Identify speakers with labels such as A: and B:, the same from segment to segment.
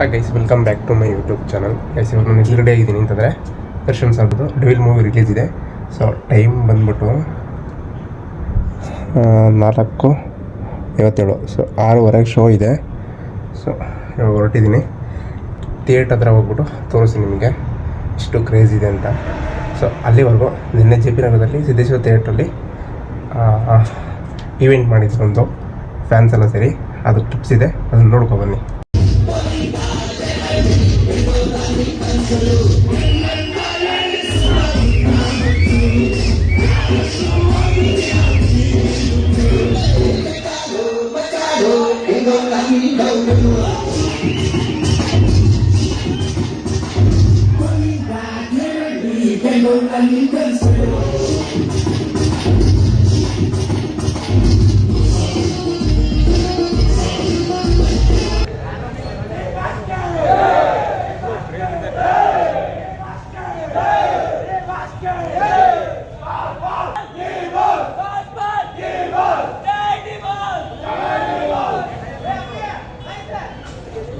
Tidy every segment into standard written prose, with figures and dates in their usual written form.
A: Guys welcome back to my YouTube channel. Guys ಇವಾಗ ನಾನು ಎದುರುಗಡೆ ಆಗಿದ್ದೀನಿ ಅಂತಂದರೆ ದರ್ಶನ್ ಸಾರ್ದು ಡೆವಿಲ್ ಮೂವಿ ರಿಲೀಸ್ ಇದೆ. ಸೊ ಟೈಮ್ ಬಂದ್ಬಿಟ್ಟು 4:57. ಸೊ 6:00 ಶೋ ಇದೆ. ಸೊ ಇವಾಗ ಹೊರಟಿದ್ದೀನಿ. ಥಿಯೇಟರ್ ಹತ್ರ ಹೋಗ್ಬಿಟ್ಟು ತೋರಿಸಿ ನಿಮಗೆ ಇಷ್ಟು ಕ್ರೇಜ್ ಇದೆ ಅಂತ. ಸೊ ಅಲ್ಲಿವರೆಗೂ ನಿನ್ನೆ JP ನಗರದಲ್ಲಿ ಸಿದ್ದೇಶ್ವರ ಥಿಯೇಟ್ರಲ್ಲಿ ಈವೆಂಟ್ ಮಾಡಿದ್ರು ಒಂದು ಫ್ಯಾನ್ಸ್ ಎಲ್ಲ ಸೇರಿ. ಅದು ಟಿಪ್ಸ್ ಇದೆ, ಅದನ್ನು ನೋಡ್ಕೊಬನ್ನಿ.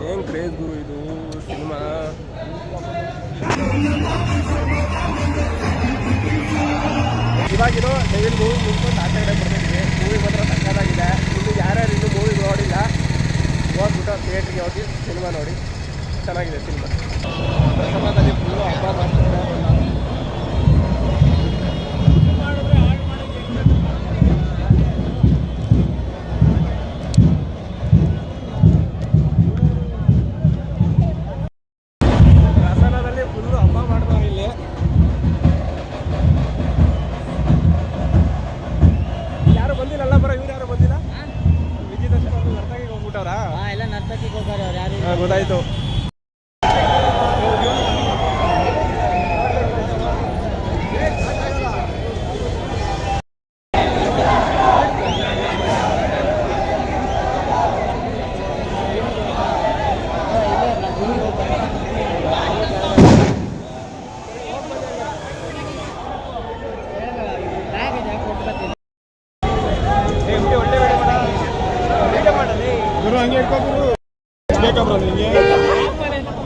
A: ಏನು ಕ್ರೇಜ್ ಗುರು ಇದು ಸಿನಿಮಾ. ಇವಾಗಿರೋ ಡೆವಿಲ್ ಮೂವಿ ಮುಗಿಸ್ಕೊಂಡು ಆ ಕಡೆ ಬರ್ತಿದ್ದೀವಿ. ಮೂವಿ ಮಾತ್ರ ಸಕ್ಕತ್ತಾಗಿದೆ. ಇನ್ನು ಯಾರ್ಯಾರು ಇನ್ನೂ ಮೂವಿ ನೋಡಿಲ್ಲ ಹೋಗ್ಬಿಟ್ಟು ಥಿಯೇಟ್ರಿಗೆ ಹೋಗಿ ಸಿನಿಮಾ ನೋಡಿ. ಚೆನ್ನಾಗಿದೆ ಸಿನಿಮಾ. ಪ್ರಥಮದಲ್ಲಿ ಫುಲ್ಲು ಹಬ್ಬ ಮಾಡ್ತಾರೆ. ಗೊತ್ತಾಯ್ತು.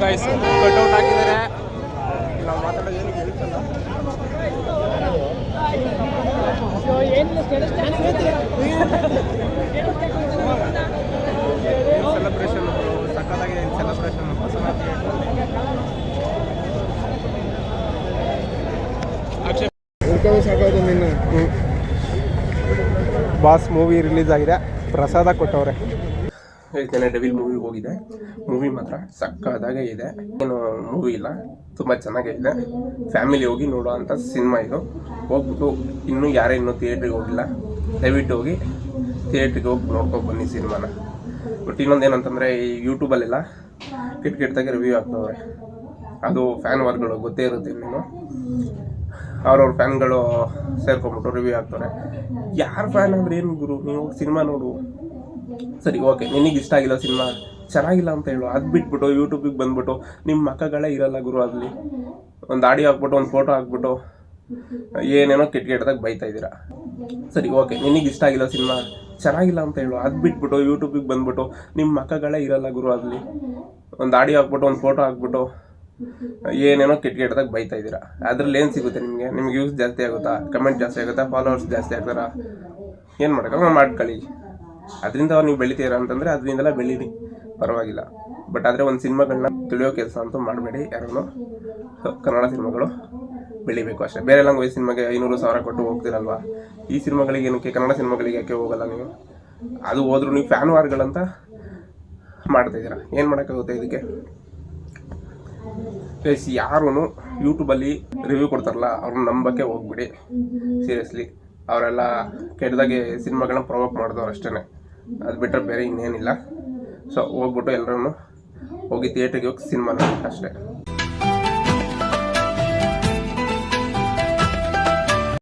A: ಗೈಸ್ ಕಟ್ಔಟ್ ಹಾಕಿದ್ದಾರೆ. ನಾವು ಮಾತಾಡೋದು ಏನು ಕೇಳ್ತಲ್ಲ. ಸೆಲೆಬ್ರೇಷನ್ ಸಕ್ಕತ್ತಾಗಿದೆ. ಸೆಲೆಬ್ರೇಷನ್ ಬಾಸ್ ಮೂವಿ ರಿಲೀಸ್ ಆಗಿದೆ. ಪ್ರಸಾದ ಕೊಟ್ಟವ್ರೆ. ಹೇಳ್ತೇನೆ, ಡೆವಿಲ್ ಮೂವಿ ಹೋಗಿದೆ. ಮೂವಿ ಮಾತ್ರ ಸಕ್ಕದಾಗೆ ಇದೆ. ಏನು ಮೂವಿ ಇಲ್ಲ, ತುಂಬ ಚೆನ್ನಾಗೇ ಇದೆ. ಫ್ಯಾಮಿಲಿ ಹೋಗಿ ನೋಡೋ ಅಂಥ ಸಿನಿಮಾ ಇದು. ಹೋಗ್ಬಿಟ್ಟು ಇನ್ನೂ ಯಾರೇ ಇನ್ನೂ ಥಿಯೇಟ್ರಿಗೆ ಹೋಗಿಲ್ಲ, ದಯವಿಟ್ಟು ಹೋಗಿ ಥಿಯೇಟ್ರಿಗೆ ಹೋಗಿ ನೋಡ್ಕೊಂಡು ಬನ್ನಿ ಸಿನಿಮಾನ. ಬಟ್ ಇನ್ನೊಂದು ಏನಂತಂದರೆ, ಈ ಯೂಟ್ಯೂಬಲ್ಲೆಲ್ಲ ಕೆಟ್ಟದಾಗೆ ರಿವ್ಯೂ ಆಗ್ತವ್ರೆ. ಅದು ಫ್ಯಾನ್ ವರ್ಗಳು ಗೊತ್ತೇ ಇರುತ್ತೆ. ನೀನು ಅವ್ರವ್ರ ಫ್ಯಾನ್ಗಳು ಸೇರ್ಕೊಂಡ್ಬಿಟ್ಟು ರಿವ್ಯೂ ಆಗ್ತವ್ರೆ. ಯಾರು ಫ್ಯಾನ್ ಅಂದರೆ ಏನು ಗುರು, ನೀವು ಸಿನಿಮಾ ನೋಡು. ಸರಿ, ಓಕೆ, ನಿನಗೆ ಇಷ್ಟ ಆಗಿಲ್ಲ ಸಿನಿಮಾ, ಚೆನ್ನಾಗಿಲ್ಲ ಅಂತ ಹೇಳು. ಅದು ಬಿಟ್ಬಿಟ್ಟು ಯೂಟ್ಯೂಬಿಗೆ ಬಂದ್ಬಿಟ್ಟು ನಿಮ್ಮ ಮಕ್ಕಗಳೇ ಇರಲ್ಲ ಗುರು. ಅಲ್ಲಿ ಒಂದು ಆಡಿಯೋ ಹಾಕ್ಬಿಟ್ಟು ಒಂದು ಫೋಟೋ ಹಾಕ್ಬಿಟ್ಟು ಏನೇನೋ ಕೆಟ್ಟದಾಗಿ ಬೈತಾ ಇದ್ದೀರಾ. ಸರಿ, ಓಕೆ, ನಿನಗೆ ಇಷ್ಟ ಆಗಿಲ್ಲ ಸಿನಿಮಾ, ಚೆನ್ನಾಗಿಲ್ಲ ಅಂತ ಹೇಳು. ಅದು ಬಿಟ್ಬಿಟ್ಟು ಯೂಟ್ಯೂಬಿಗೆ ಬಂದ್ಬಿಟ್ಟು ನಿಮ್ಮ ಮಕ್ಕಗಳೇ ಇರಲ್ಲ ಗುರು. ಅಲ್ಲಿ ಒಂದು ಆಡಿಯೋ ಹಾಕ್ಬಿಟ್ಟು ಒಂದು ಫೋಟೋ ಹಾಕ್ಬಿಟ್ಟು ಏನೇನೋ ಕೆಟ್ಟದಾಗಿ ಬೈತಾ ಇದ್ದೀರಾ. ಅದ್ರಲ್ಲಿ ಏನು ಸಿಗುತ್ತೆ ನಿಮಗೆ? ನಿಮ್ಗೆ ಯೂಸ್ ಜಾಸ್ತಿ ಆಗುತ್ತಾ, ಕಮೆಂಟ್ ಜಾಸ್ತಿ ಆಗುತ್ತಾ, ಫಾಲೋವರ್ಸ್ ಜಾಸ್ತಿ ಆಗ್ತಾರಾ? ಏನು ಮಾಡೋಕ್ಕಾಗ ಮಾಡ್ಕೊಳ್ಳಿ. ಅದರಿಂದ ನೀವು ಬೆಳಿತೀರ ಅಂತಂದರೆ ಅದರಿಂದೆಲ್ಲ ಬೆಳೀರಿ, ಪರವಾಗಿಲ್ಲ. ಬಟ್ ಆದರೆ ಒಂದು ಸಿನಿಮಾಗಳನ್ನ ತಿಳಿಯೋ ಕೆಲಸ ಅಂತೂ ಮಾಡಬೇಡಿ ಯಾರೂ. ಕನ್ನಡ ಸಿನಿಮಾಗಳು ಬೆಳಿಬೇಕು ಅಷ್ಟೇ. ಬೇರೆ ಲ್ಯಾಂಗ್ವೇಜ್ ಸಿನಿಮಾಗೆ 500,000 ಕೊಟ್ಟು ಹೋಗ್ತಿರಲ್ವ, ಈ ಸಿನಿಮಾಗಳಿಗೆ ಏನಕ್ಕೆ, ಕನ್ನಡ ಸಿನಿಮಾಗಳಿಗೆ ಯಾಕೆ ಹೋಗಲ್ಲ ನೀವು? ಅದು ಹೋದ್ರೂ ನೀವು ಫ್ಯಾನ್ ವಾರ್ಗಳಂತ ಮಾಡ್ತಾಯಿದ್ದೀರಾ. ಏನು ಮಾಡೋಕ್ಕಾಗುತ್ತೆ ಇದಕ್ಕೆ? ಪ್ಲಸ್ ಯಾರೂ ಯೂಟ್ಯೂಬಲ್ಲಿ ರಿವ್ಯೂ ಕೊಡ್ತಾರಲ್ಲ, ಅವ್ರನ್ನ ನಂಬಕ್ಕೆ ಹೋಗ್ಬಿಡಿ. ಸೀರಿಯಸ್ಲಿ, ಅವರೆಲ್ಲ ಕೆಟ್ಟದಾಗೆ ಸಿನಿಮಾಗಳನ್ನ ಪ್ರೊವೋಕ್ ಮಾಡಿದವ್ರು ಅಷ್ಟೇ. ಅದು ಬಿಟ್ಟರೆ ಬೇರೆ ಇನ್ನೇನಿಲ್ಲ. ಸೊ ಹೋಗ್ಬಿಟ್ಟು ಎಲ್ಲರೂ ಹೋಗಿ ಥಿಯೇಟ್ರಿಗೆ ಹೋಗಿ ಸಿನಿಮಾ ನೋಡಿ ಅಷ್ಟೇ.